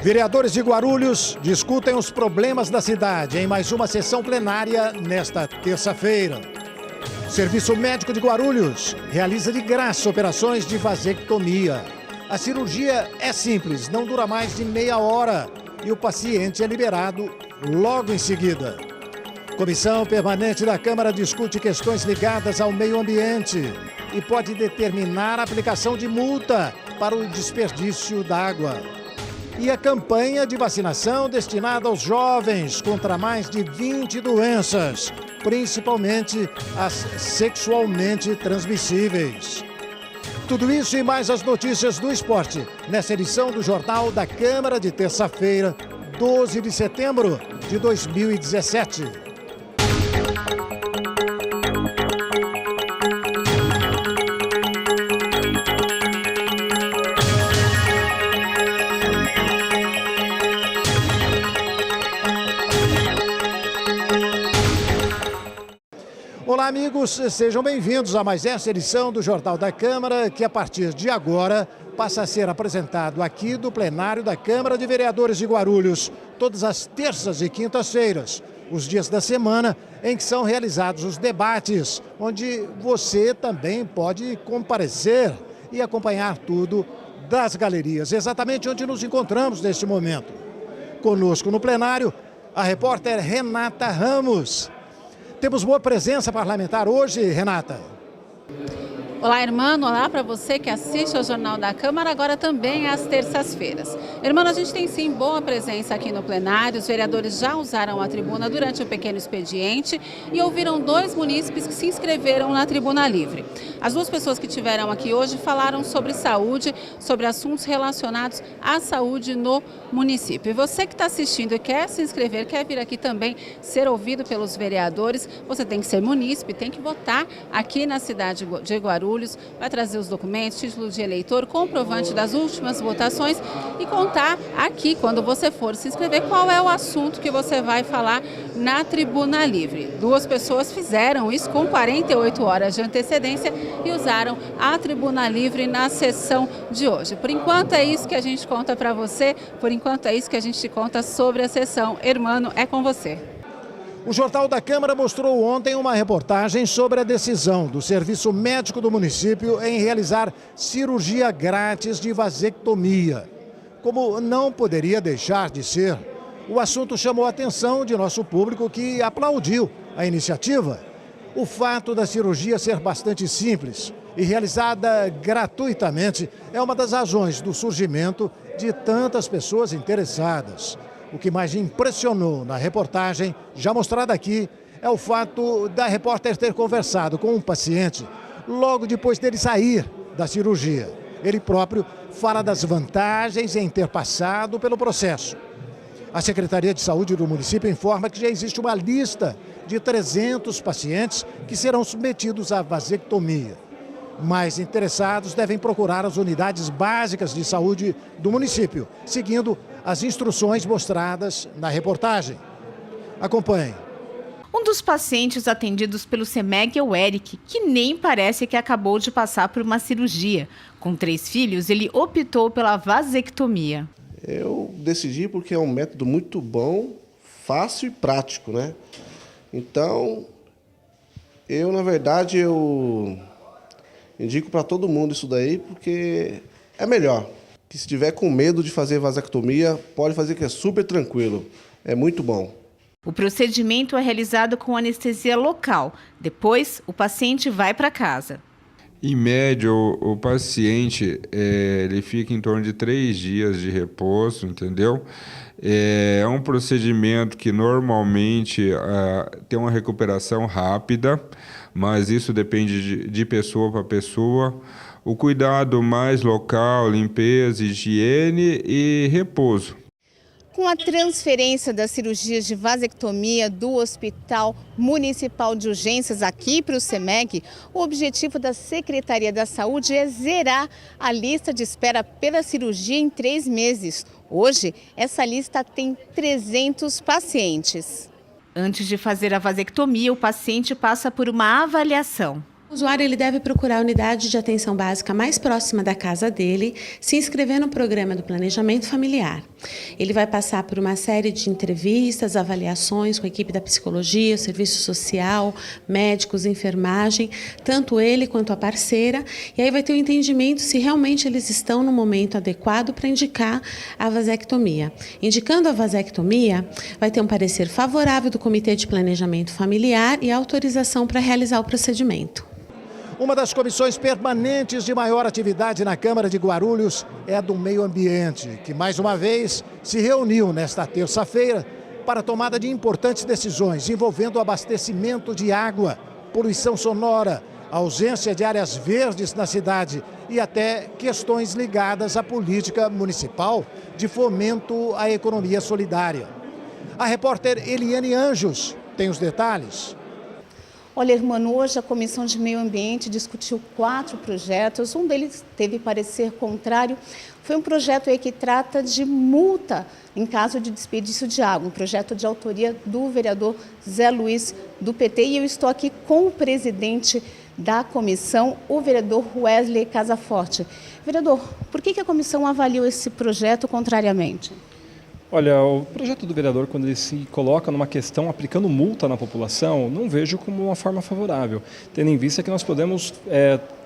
Vereadores de Guarulhos discutem os problemas da cidade em mais uma sessão plenária nesta terça-feira. Serviço Médico de Guarulhos realiza de graça operações de vasectomia. A cirurgia é simples, não dura mais de meia hora e o paciente é liberado logo em seguida. Comissão Permanente da Câmara discute questões ligadas ao meio ambiente e pode determinar a aplicação de multa para o desperdício d'água. E a campanha de vacinação destinada aos jovens contra mais de 20 doenças, principalmente as sexualmente transmissíveis. Tudo isso e mais as notícias do esporte, nessa edição do Jornal da Câmara de terça-feira, 12 de setembro de 2017. Olá, amigos, sejam bem-vindos a mais essa edição do Jornal da Câmara, que a partir de agora passa a ser apresentado aqui do plenário da Câmara de Vereadores de Guarulhos, todas as terças e quintas-feiras, os dias da semana em que são realizados os debates, onde você também pode comparecer e acompanhar tudo das galerias, exatamente onde nos encontramos neste momento. Conosco no plenário, a repórter Renata Ramos. Temos boa presença parlamentar hoje, Renata. Olá, irmão. Olá para você que assiste ao Jornal da Câmara, agora também às terças-feiras. Irmão, a gente tem sim boa presença aqui no plenário. Os vereadores já usaram a tribuna durante o pequeno expediente e ouviram 2 munícipes que se inscreveram na tribuna livre. As 2 pessoas que tiveram aqui hoje falaram sobre saúde, sobre assuntos relacionados à saúde no município. E você que está assistindo e quer se inscrever, quer vir aqui também ser ouvido pelos vereadores, você tem que ser munícipe, tem que votar aqui na cidade de Guarulhos. Vai trazer os documentos, título de eleitor, comprovante das últimas votações e contar aqui, quando você for se inscrever, qual é o assunto que você vai falar na tribuna livre. 2 pessoas fizeram isso com 48 horas de antecedência e usaram a tribuna livre na sessão de hoje. Por enquanto é isso que a gente conta para você, por enquanto é isso que a gente te conta sobre a sessão. Hermano, é com você. O Jornal da Câmara mostrou ontem uma reportagem sobre a decisão do Serviço Médico do município em realizar cirurgia grátis de vasectomia. Como não poderia deixar de ser, o assunto chamou a atenção de nosso público, que aplaudiu a iniciativa. O fato da cirurgia ser bastante simples e realizada gratuitamente é uma das razões do surgimento de tantas pessoas interessadas. O que mais impressionou na reportagem, já mostrada aqui, é o fato da repórter ter conversado com um paciente logo depois dele sair da cirurgia. Ele próprio fala das vantagens em ter passado pelo processo. A Secretaria de Saúde do município informa que já existe uma lista de 300 pacientes que serão submetidos à vasectomia. Mais interessados devem procurar as unidades básicas de saúde do município, seguindo as instruções mostradas na reportagem. Acompanhe. Um dos pacientes atendidos pelo CEMEG é o Eric, que nem parece que acabou de passar por uma cirurgia. Com 3 filhos, ele optou pela vasectomia. Eu decidi porque é um método muito bom, fácil e prático, né? Então, na verdade, eu indico para todo mundo isso daí, porque é melhor. Que se tiver com medo de fazer vasectomia, pode fazer, que é super tranquilo. É muito bom. O procedimento é realizado com anestesia local. Depois, o paciente vai para casa. Em média, o paciente ele fica em torno de 3 dias de repouso, entendeu? É um procedimento que normalmente tem uma recuperação rápida, mas isso depende de pessoa para pessoa. O cuidado mais local, limpeza, higiene e repouso. Com a transferência das cirurgias de vasectomia do Hospital Municipal de Urgências aqui para o CEMEG, o objetivo da Secretaria da Saúde é zerar a lista de espera pela cirurgia em 3 meses. Hoje, essa lista tem 300 pacientes. Antes de fazer a vasectomia, o paciente passa por uma avaliação. O usuário ele deve procurar a unidade de atenção básica mais próxima da casa dele, se inscrever no programa do planejamento familiar. Ele vai passar por uma série de entrevistas, avaliações com a equipe da psicologia, serviço social, médicos, enfermagem, tanto ele quanto a parceira, e aí vai ter o entendimento se realmente eles estão no momento adequado para indicar a vasectomia. Indicando a vasectomia, vai ter um parecer favorável do Comitê de Planejamento Familiar e autorização para realizar o procedimento. Uma das comissões permanentes de maior atividade na Câmara de Guarulhos é a do Meio Ambiente, que mais uma vez se reuniu nesta terça-feira para a tomada de importantes decisões envolvendo o abastecimento de água, poluição sonora, ausência de áreas verdes na cidade e até questões ligadas à política municipal de fomento à economia solidária. A repórter Eliane Anjos tem os detalhes. Olha, irmã, hoje a Comissão de Meio Ambiente discutiu 4 projetos. Um deles teve parecer contrário. Foi um projeto aí que trata de multa em caso de desperdício de água. Um projeto de autoria do vereador Zé Luiz, do PT. E eu estou aqui com o presidente da comissão, o vereador Wesley Casaforte. Vereador, por que a comissão avaliou esse projeto contrariamente? Olha, o projeto do vereador, quando ele se coloca numa questão aplicando multa na população, não vejo como uma forma favorável, tendo em vista que nós podemos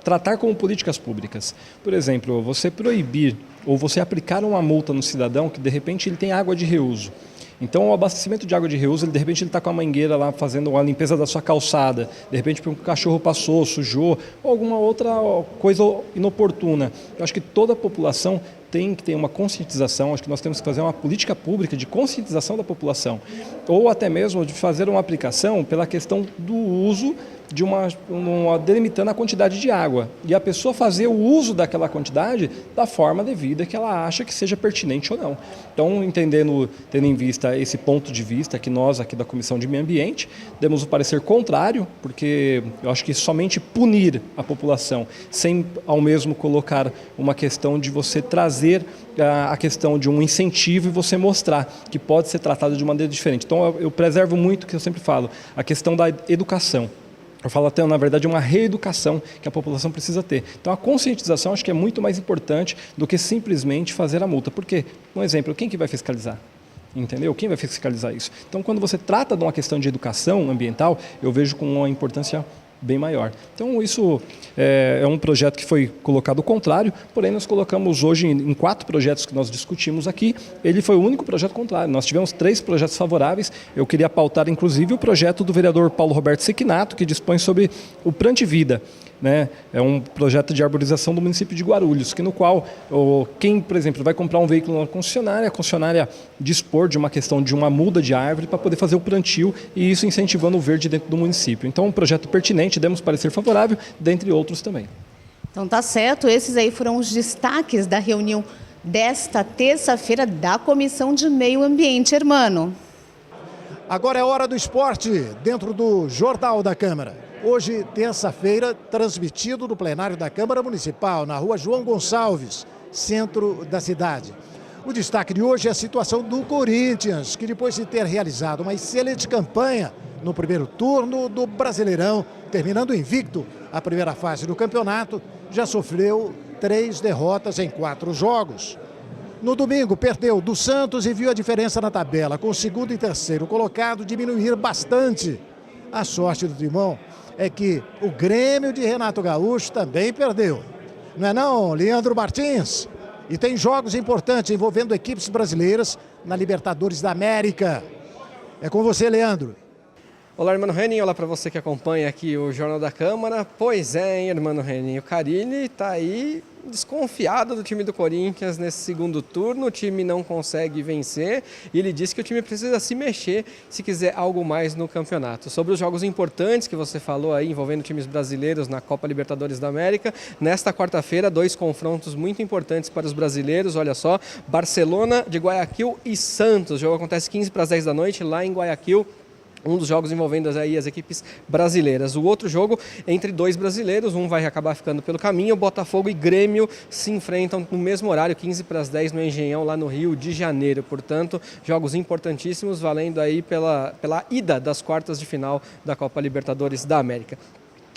tratar como políticas públicas. Por exemplo, você proibir ou você aplicar uma multa no cidadão que de repente ele tem água de reuso. Então, o abastecimento de água de reuso, de repente ele está com a mangueira lá fazendo a limpeza da sua calçada, de repente porque um cachorro passou, sujou, ou alguma outra coisa inoportuna. Eu acho que toda a população tem que ter uma conscientização, acho que nós temos que fazer uma política pública de conscientização da população, ou até mesmo de fazer uma aplicação pela questão do uso de uma delimitando a quantidade de água e a pessoa fazer o uso daquela quantidade da forma devida que ela acha que seja pertinente ou não. Então, tendo em vista esse ponto de vista que nós aqui da Comissão de Meio Ambiente demos o parecer contrário, porque eu acho que somente punir a população sem ao mesmo colocar uma questão de você trazer a questão de um incentivo e você mostrar que pode ser tratado de maneira diferente. Então, eu preservo muito o que eu sempre falo, a questão da educação. Eu falo até, na verdade, uma reeducação que a população precisa ter. Então, a conscientização acho que é muito mais importante do que simplesmente fazer a multa. Por quê? Um exemplo, quem que vai fiscalizar? Entendeu? Quem vai fiscalizar isso? Então, quando você trata de uma questão de educação ambiental, eu vejo com uma importância bem maior. Então, isso é um projeto que foi colocado ao contrário, porém nós colocamos hoje em 4 projetos que nós discutimos aqui, ele foi o único projeto contrário. Nós tivemos 3 projetos favoráveis, eu queria pautar inclusive o projeto do vereador Paulo Roberto Sequinato, que dispõe sobre o Plantivida. É um projeto de arborização do município de Guarulhos, no qual quem, por exemplo, vai comprar um veículo na concessionária, a concessionária dispor de uma questão de uma muda de árvore para poder fazer o plantio e isso incentivando o verde dentro do município. Então, um projeto pertinente, demos parecer favorável, dentre outros também. Então tá certo, esses aí foram os destaques da reunião desta terça-feira da Comissão de Meio Ambiente, irmão. Agora é hora do esporte, dentro do Jornal da Câmara. Hoje, terça-feira, transmitido no plenário da Câmara Municipal, na rua João Gonçalves, centro da cidade. O destaque de hoje é a situação do Corinthians, que depois de ter realizado uma excelente campanha no primeiro turno do Brasileirão, terminando invicto a primeira fase do campeonato, já sofreu 3 derrotas em 4 jogos. No domingo, perdeu do Santos e viu a diferença na tabela, com o segundo e terceiro colocado diminuir bastante. A sorte do Timão é que o Grêmio de Renato Gaúcho também perdeu. Não é não, Leandro Martins? E tem jogos importantes envolvendo equipes brasileiras na Libertadores da América. É com você, Leandro. Olá, irmão Renin, olá para você que acompanha aqui o Jornal da Câmara. Pois é, hein, irmão Renin, o Carille está aí desconfiado do time do Corinthians nesse segundo turno, o time não consegue vencer e ele disse que o time precisa se mexer se quiser algo mais no campeonato. Sobre os jogos importantes que você falou aí, envolvendo times brasileiros na Copa Libertadores da América, nesta quarta-feira, 2 confrontos muito importantes para os brasileiros, olha só, Barcelona de Guayaquil e Santos. O jogo acontece 15 para as 10 da noite lá em Guayaquil. Um dos jogos envolvendo aí as equipes brasileiras. O outro jogo entre 2 brasileiros, um vai acabar ficando pelo caminho. Botafogo e Grêmio se enfrentam no mesmo horário, 15 para as 10 no Engenhão, lá no Rio de Janeiro. Portanto, jogos importantíssimos, valendo aí pela ida das quartas de final da Copa Libertadores da América.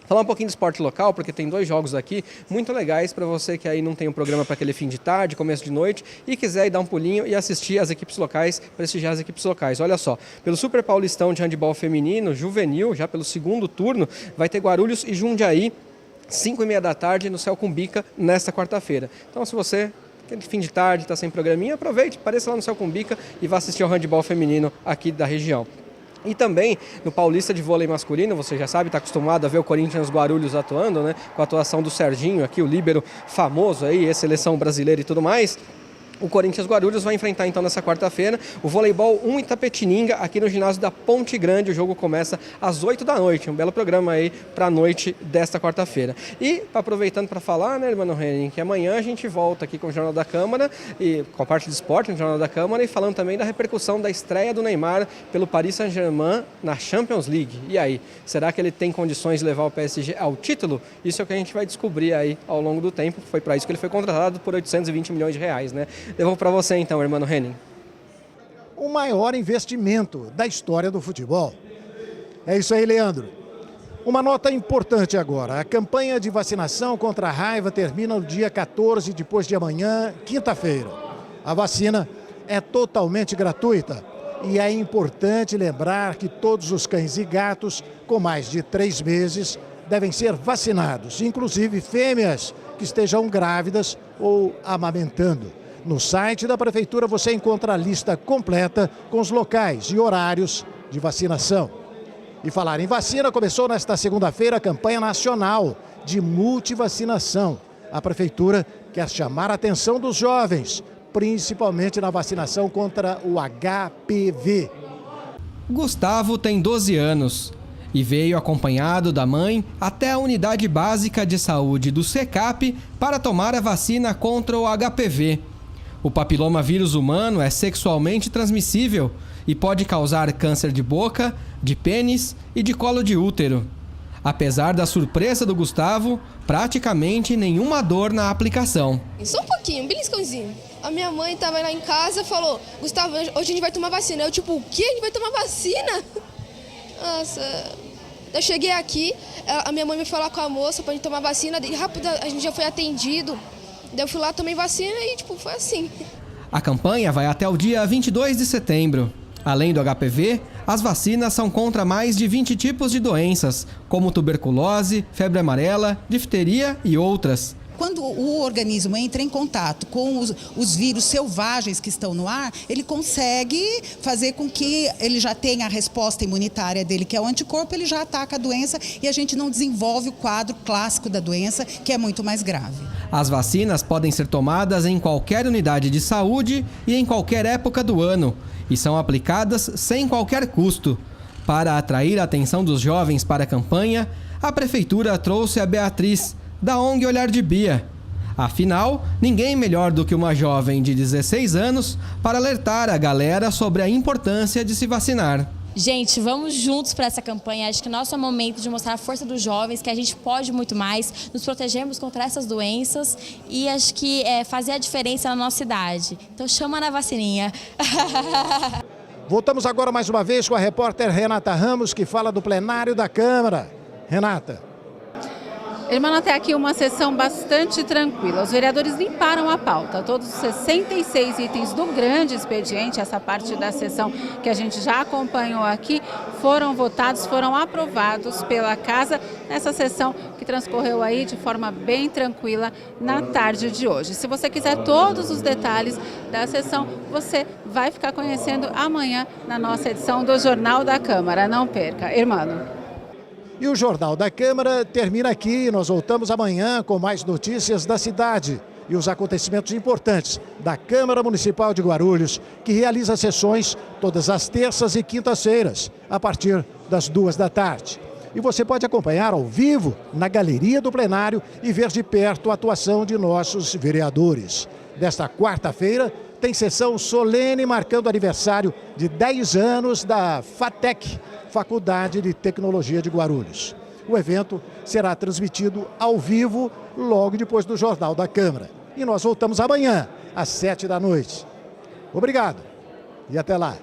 Falar um pouquinho do esporte local, porque tem 2 jogos aqui muito legais para você que aí não tem um programa para aquele fim de tarde, começo de noite e quiser ir dar um pulinho e assistir as equipes locais, prestigiar as equipes locais. Olha só, pelo Super Paulistão de handebol feminino, juvenil, já pelo 2º turno, vai ter Guarulhos e Jundiaí, 5h30 da tarde, no Céu Cumbica, nesta quarta-feira. Então, se você, aquele fim de tarde, está sem programinha, aproveite, apareça lá no Céu Cumbica e vá assistir ao handebol feminino aqui da região. E também no Paulista de Vôlei Masculino, você já sabe, está acostumado a ver o Corinthians Guarulhos atuando, né? Com a atuação do Serginho aqui, o líbero famoso aí, ex-seleção brasileira e tudo mais. O Corinthians Guarulhos vai enfrentar então nessa quarta-feira o Voleibol 1 Itapetininga aqui no ginásio da Ponte Grande. O jogo começa às 8 da noite, um belo programa aí para a noite desta quarta-feira. E aproveitando para falar, né, Hermano Henning, que amanhã a gente volta aqui com o Jornal da Câmara e com a parte de esporte no Jornal da Câmara e falando também da repercussão da estreia do Neymar pelo Paris Saint-Germain na Champions League. E aí, será que ele tem condições de levar o PSG ao título? Isso é o que a gente vai descobrir aí ao longo do tempo. Foi para isso que ele foi contratado por 820 milhões de reais, né? Devolvo para você então, Hermano Henning. O maior investimento da história do futebol. É isso aí, Leandro. Uma nota importante agora. A campanha de vacinação contra a raiva termina no dia 14, depois de amanhã, quinta-feira. A vacina é totalmente gratuita e é importante lembrar que todos os cães e gatos com mais de 3 meses devem ser vacinados, inclusive fêmeas que estejam grávidas ou amamentando. No site da Prefeitura você encontra a lista completa com os locais e horários de vacinação. E falar em vacina, começou nesta segunda-feira a campanha nacional de multivacinação. A Prefeitura quer chamar a atenção dos jovens, principalmente na vacinação contra o HPV. Gustavo tem 12 anos e veio acompanhado da mãe até a unidade básica de saúde do SECAP para tomar a vacina contra o HPV. O papilomavírus humano é sexualmente transmissível e pode causar câncer de boca, de pênis e de colo de útero. Apesar da surpresa do Gustavo, praticamente nenhuma dor na aplicação. Só um pouquinho, um beliscãozinho. A minha mãe estava lá em casa e falou: Gustavo, hoje a gente vai tomar vacina. Eu tipo, o quê? A gente vai tomar vacina? Nossa. Eu cheguei aqui, a minha mãe me falou com a moça pra gente tomar vacina e rápido a gente já foi atendido. Daí eu fui lá, tomei vacina e tipo, foi assim. A campanha vai até o dia 22 de setembro. Além do HPV, as vacinas são contra mais de 20 tipos de doenças, como tuberculose, febre amarela, difteria e outras. Quando o organismo entra em contato com os vírus selvagens que estão no ar, ele consegue fazer com que ele já tenha a resposta imunitária dele, que é o anticorpo, ele já ataca a doença e a gente não desenvolve o quadro clássico da doença, que é muito mais grave. As vacinas podem ser tomadas em qualquer unidade de saúde e em qualquer época do ano e são aplicadas sem qualquer custo. Para atrair a atenção dos jovens para a campanha, a Prefeitura trouxe a Beatriz, da ONG Olhar de Bia. Afinal, ninguém melhor do que uma jovem de 16 anos para alertar a galera sobre a importância de se vacinar. Gente, vamos juntos para essa campanha. Acho que nosso é o momento de mostrar a força dos jovens, que a gente pode muito mais, nos protegermos contra essas doenças e acho que fazer a diferença na nossa idade. Então chama na vacininha. Voltamos agora mais uma vez com a repórter Renata Ramos, que fala do plenário da Câmara. Renata. Irmão, até aqui uma sessão bastante tranquila. Os vereadores limparam a pauta. Todos os 66 itens do grande expediente, essa parte da sessão que a gente já acompanhou aqui, foram votados, foram aprovados pela Casa nessa sessão que transcorreu aí de forma bem tranquila na tarde de hoje. Se você quiser todos os detalhes da sessão, você vai ficar conhecendo amanhã na nossa edição do Jornal da Câmara. Não perca. Irmão. E o Jornal da Câmara termina aqui. Nós voltamos amanhã com mais notícias da cidade e os acontecimentos importantes da Câmara Municipal de Guarulhos, que realiza sessões todas as terças e quintas-feiras, a partir das 2 da tarde. E você pode acompanhar ao vivo na galeria do plenário e ver de perto a atuação de nossos vereadores. Desta quarta-feira tem sessão solene marcando o aniversário de 10 anos da FATEC, Faculdade de Tecnologia de Guarulhos. O evento será transmitido ao vivo logo depois do Jornal da Câmara. E nós voltamos amanhã, às 7 da noite. Obrigado e até lá.